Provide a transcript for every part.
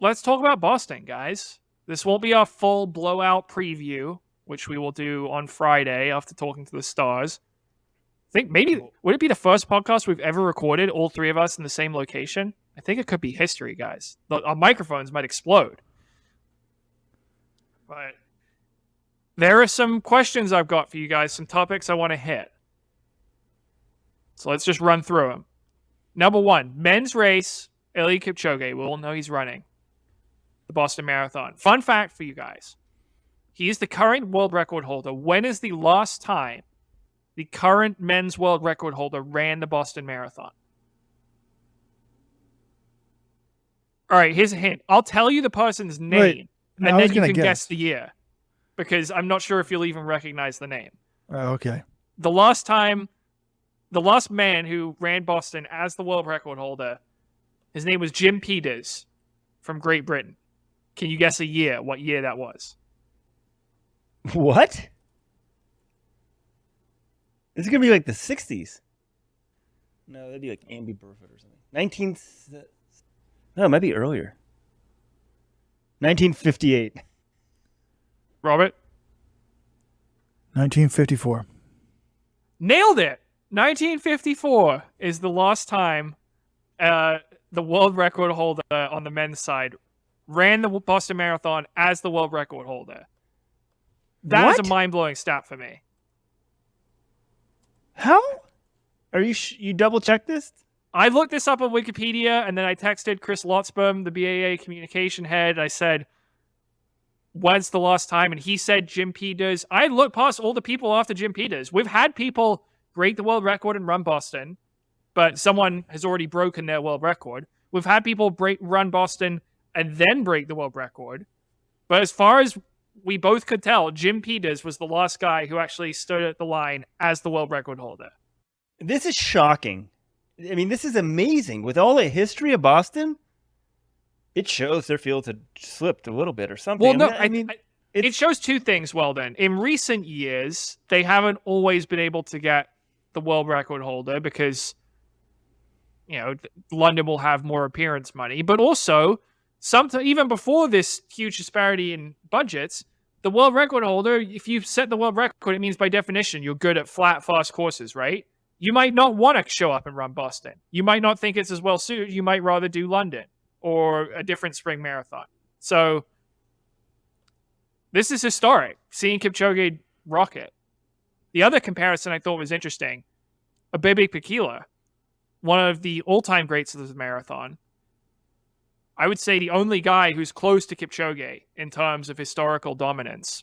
let's talk about Boston, guys. This won't be our full blowout preview, which we will do on Friday after talking to the stars. I think maybe, would it be the first podcast we've ever recorded, all three of us in the same location? I think it could be history, guys. Our microphones might explode. But there are some questions I've got for you guys, some topics I want to hit. So let's just run through them. Number one, men's race, Eliud Kipchoge. We all know he's running the Boston Marathon. Fun fact for you guys. He is the current world record holder. When is the last time the current men's world record holder ran the Boston Marathon? All right, here's a hint. I'll tell you the person's name, and then you can guess the year, because I'm not sure if you'll even recognize the name. Okay. The last man who ran Boston as the world record holder, his name was Jim Peters from Great Britain. Can you guess a year? What year that was? What? Is it going to be like the 60s? No, that'd be like Amby Burfoot or something. No, it might be earlier. 1958. Robert? 1954. Nailed it! 1954 is the last time the world record holder on the men's side ran the Boston Marathon as the world record holder. That is a mind-blowing stat for me. How? Are you double-checked this? I looked this up on Wikipedia, and then I texted Chris Lotzbaum, the BAA communication head. I said, when's the last time? And he said Jim Peters. I looked past all the people after Jim Peters. We've had people break the world record and run Boston, but someone has already broken their world record. We've had people run Boston and then break the world record. But as far as we both could tell, Jim Peters was the last guy who actually stood at the line as the world record holder. This is shocking. I mean, this is amazing. With all the history of Boston, it shows their field had slipped a little bit or something. Well, no, it shows two things, Weldon. In recent years, they haven't always been able to get the world record holder because, London will have more appearance money. But also, even before this huge disparity in budgets, the world record holder, if you set the world record, it means by definition you're good at flat, fast courses, right? You might not want to show up and run Boston. You might not think it's as well suited. You might rather do London or a different spring marathon. So this is historic, seeing Kipchoge rock it. The other comparison I thought was interesting, Abebe Bikila, one of the all-time greats of the marathon. I would say the only guy who's close to Kipchoge in terms of historical dominance.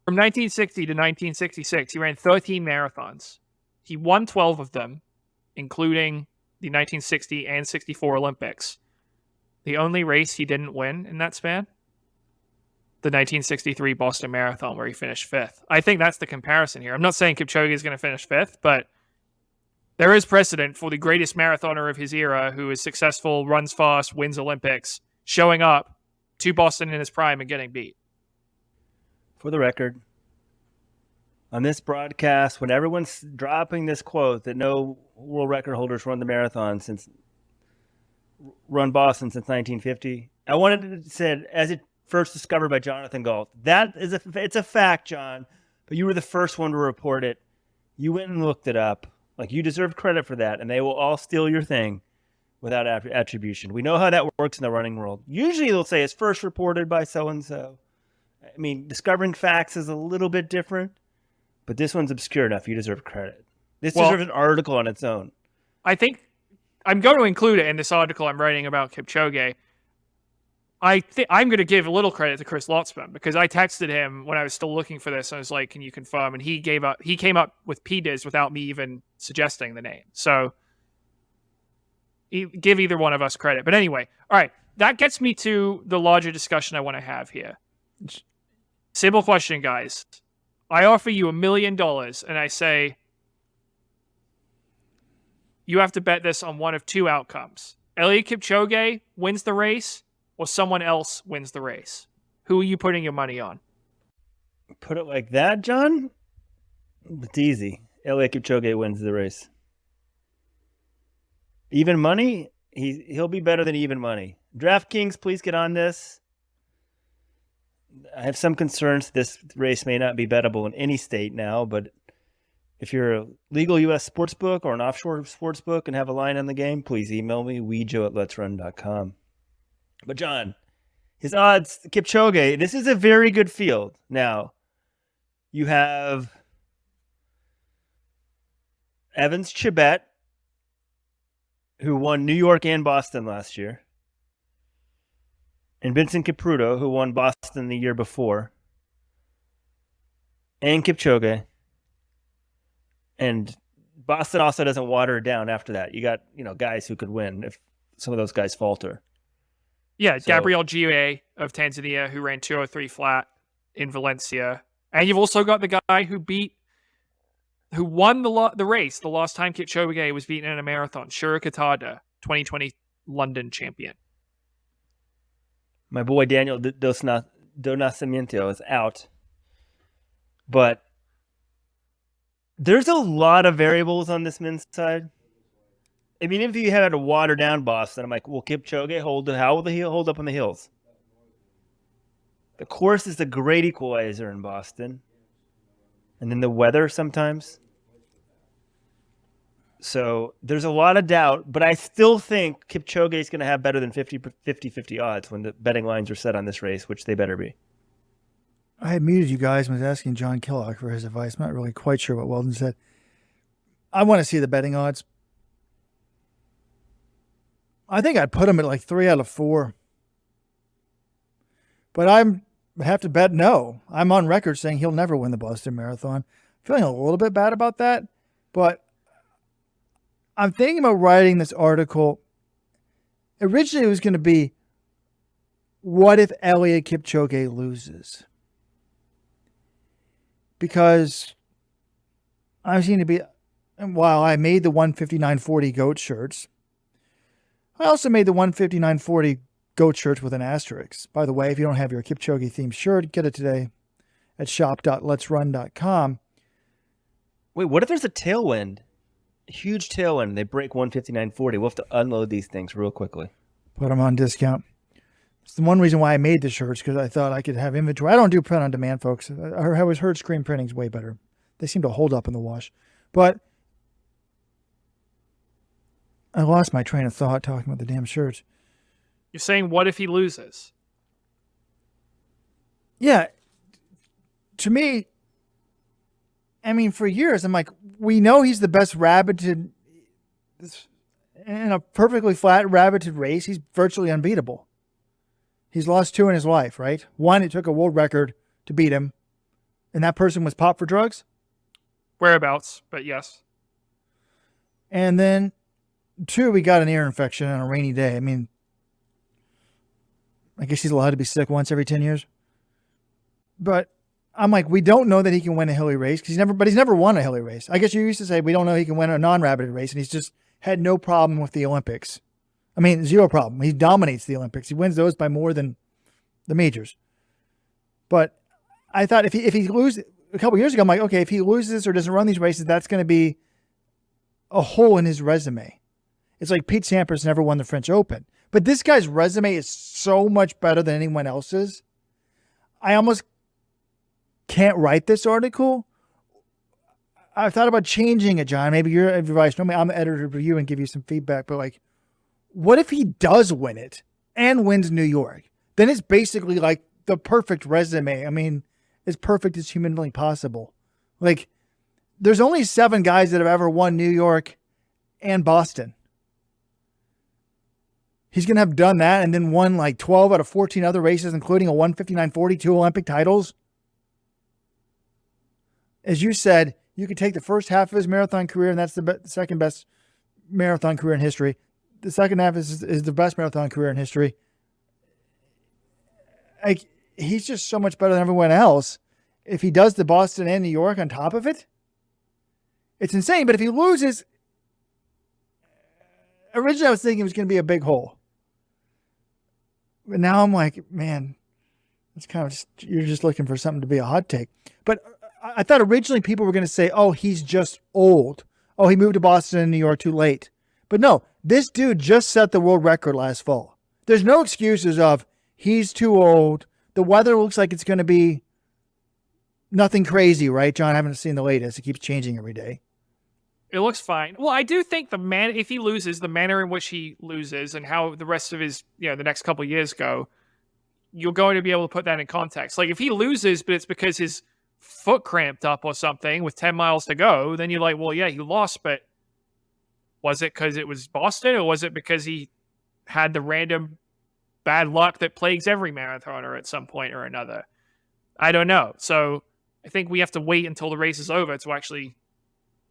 From 1960 to 1966, he ran 13 marathons. He won 12 of them, including the 1960 and 64 Olympics. The only race he didn't win in that span? The 1963 Boston Marathon, where he finished 5th. I think that's the comparison here. I'm not saying Kipchoge is going to finish 5th, but there is precedent for the greatest marathoner of his era who is successful, runs fast, wins Olympics, showing up to Boston in his prime and getting beat. For the record, on this broadcast, when everyone's dropping this quote that no world record holders run Boston since 1950, I wanted to say, as it first discovered by Jonathan Galt, it's a fact, John, but you were the first one to report it. You went and looked it up. Like, you deserve credit for that, and they will all steal your thing without attribution. We know how that works in the running world. Usually they'll say it's first reported by so-and-so. I mean, discovering facts is a little bit different, but this one's obscure enough. You deserve credit. This deserves an article on its own. I think I'm going to include it in this article I'm writing about Kipchoge. I'm going to give a little credit to Chris Lotzbaum because I texted him when I was still looking for this. I was like, "Can you confirm?" And he came up with Peters without me even suggesting the name. So give either one of us credit. But anyway, all right, that gets me to the larger discussion I want to have here. Simple question, guys. I offer you $1 million, and I say you have to bet this on one of two outcomes: Eliud Kipchoge wins the race, or someone else wins the race. Who are you putting your money on? Put it like that, John? It's easy. Eliud Kipchoge wins the race. Even money? He'll be better than even money. DraftKings, please get on this. I have some concerns this race may not be bettable in any state now, but if you're a legal U.S. sportsbook or an offshore sportsbook and have a line on the game, please email me, weejoe@letsrun.com. But John, his odds, Kipchoge, this is a very good field. Now, you have Evans Chibet, who won New York and Boston last year, and Vincent Kipruto, who won Boston the year before, and Kipchoge. And Boston also doesn't water it down after that. You got, guys who could win if some of those guys falter. Yeah, Gabriel Giue of Tanzania, who ran 2:03 flat in Valencia. And you've also got the guy who won the race the last time Kipchoge was beaten in a marathon, Shura Katada, 2020 London champion. My boy Daniel Do Nascimento is out. But there's a lot of variables on this men's side. I mean, if you had to water down Boston, I'm like, will Kipchoge how will he hold up on the hills? The course is the great equalizer in Boston. And then the weather sometimes. So there's a lot of doubt, but I still think Kipchoge is going to have better than 50-50 odds when the betting lines are set on this race, which they better be. I had muted you guys and was asking John Killock for his advice. I'm not really quite sure what Weldon said. I want to see the betting odds. I think I'd put him at like 3 out of 4. But I have to bet no. I'm on record saying he'll never win the Boston Marathon. Feeling a little bit bad about that, but I'm thinking about writing this article. Originally, it was going to be, what if Eliud Kipchoge loses? Because I seem to be, while I made the 159.40 GOAT shirts, I also made the 159.40 GOAT shirts with an asterisk. By the way, if you don't have your Kipchoge themed shirt, get it today at shop.letsrun.com. Wait, what if there's a tailwind? A huge tailwind. They break 159.40. We'll have to unload these things real quickly. Put them on discount. It's the one reason why I made the shirts, because I thought I could have inventory. I don't do print on demand, folks. I always heard screen printing's way better. They seem to hold up in the wash. But I lost my train of thought talking about the damn shirts. You're saying, what if he loses? Yeah. To me, I mean, for years, I'm like, we know he's the best rabbited, in a perfectly flat rabbited race, he's virtually unbeatable. He's lost 2 in his life, right? 1, it took a world record to beat him, and that person was popped for drugs? Whereabouts, but yes. And then 2, we got an ear infection on a rainy day. I mean, I guess he's allowed to be sick once every 10 years. But I'm like, we don't know that he can win a hilly race because he's never won a hilly race. I guess you used to say we don't know he can win a non-rabbited race, and he's just had no problem with the Olympics. I mean, 0 problem. He dominates the Olympics. He wins those by more than the majors. But I thought if he loses a couple years ago, I'm like, okay, if he loses or doesn't run these races, that's going to be a hole in his resume. It's like Pete Sampras never won the French Open. But this guy's resume is so much better than anyone else's. I almost can't write this article. I thought about changing it, John. Maybe your advice. Normally, I'm the editor of you and give you some feedback. But like, what if he does win it and wins New York? Then it's basically like the perfect resume. I mean, as perfect as humanly possible. Like, there's only 7 guys that have ever won New York and Boston. He's going to have done that and then won like 12 out of 14 other races, including a 159.42 Olympic titles. As you said, you could take the first half of his marathon career, and that's the second best marathon career in history. The second half is the best marathon career in history. Like, he's just so much better than everyone else. If he does the Boston and New York on top of it, it's insane. But if he loses, originally I was thinking it was going to be a big hole. But now I'm like, man, it's kind of just, you're just looking for something to be a hot take. But I thought originally people were going to say, oh, he's just old. Oh, he moved to Boston and New York too late. But no, this dude just set the world record last fall. There's no excuses of he's too old. The weather looks like it's going to be nothing crazy, right, John? I haven't seen the latest. It keeps changing every day. It looks fine. Well, I do think if he loses, the manner in which he loses and how the rest of his, the next couple of years go, you're going to be able to put that in context. Like if he loses, but it's because his foot cramped up or something with 10 miles to go, then you're like, well, yeah, he lost, but was it because it was Boston, or was it because he had the random bad luck that plagues every marathoner at some point or another? I don't know. So I think we have to wait until the race is over to actually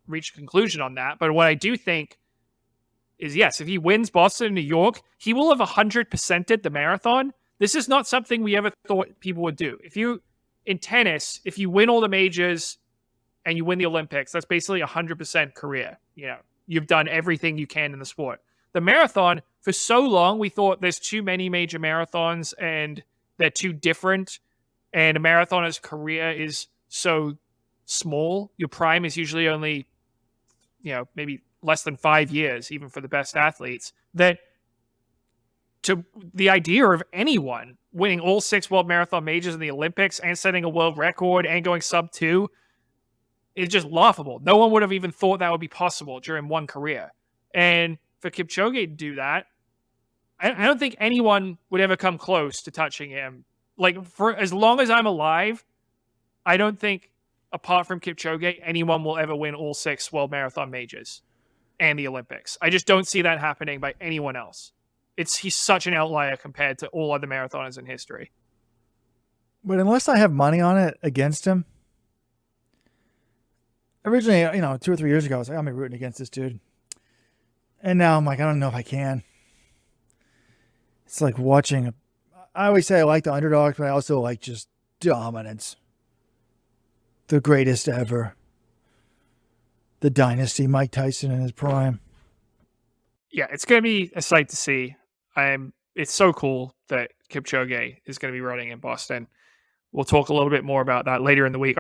reach a conclusion on that. But what I do think is, yes, if he wins Boston and New York, he will have 100%ed the marathon. This is not something we ever thought people would do. In tennis, if you win all the majors and you win the Olympics, that's basically 100% career. You've done everything you can in the sport. The marathon, for so long, we thought there's too many major marathons and they're too different. And a marathoner's career is so small. Your prime is usually only, maybe less than 5 years, even for the best athletes, that to the idea of anyone winning all 6 world marathon majors in the Olympics and setting a world record and going sub 2 is just laughable. No one would have even thought that would be possible during one career. And for Kipchoge to do that, I don't think anyone would ever come close to touching him. Like, for as long as I'm alive, I don't think, apart from Kipchoge, anyone will ever win all 6 world marathon majors and the Olympics. I just don't see that happening by anyone else. He's such an outlier compared to all other marathoners in history. But unless I have money on it against him, originally, 2 or 3 years ago, I was like, I'm rooting against this dude. And now I'm like, I don't know if I can. It's like watching. I always say I like the underdogs, but I also like just dominance. The greatest ever. The dynasty, Mike Tyson in his prime. Yeah, it's going to be a sight to see. It's so cool that Kipchoge is going to be running in Boston. We'll talk a little bit more about that later in the week.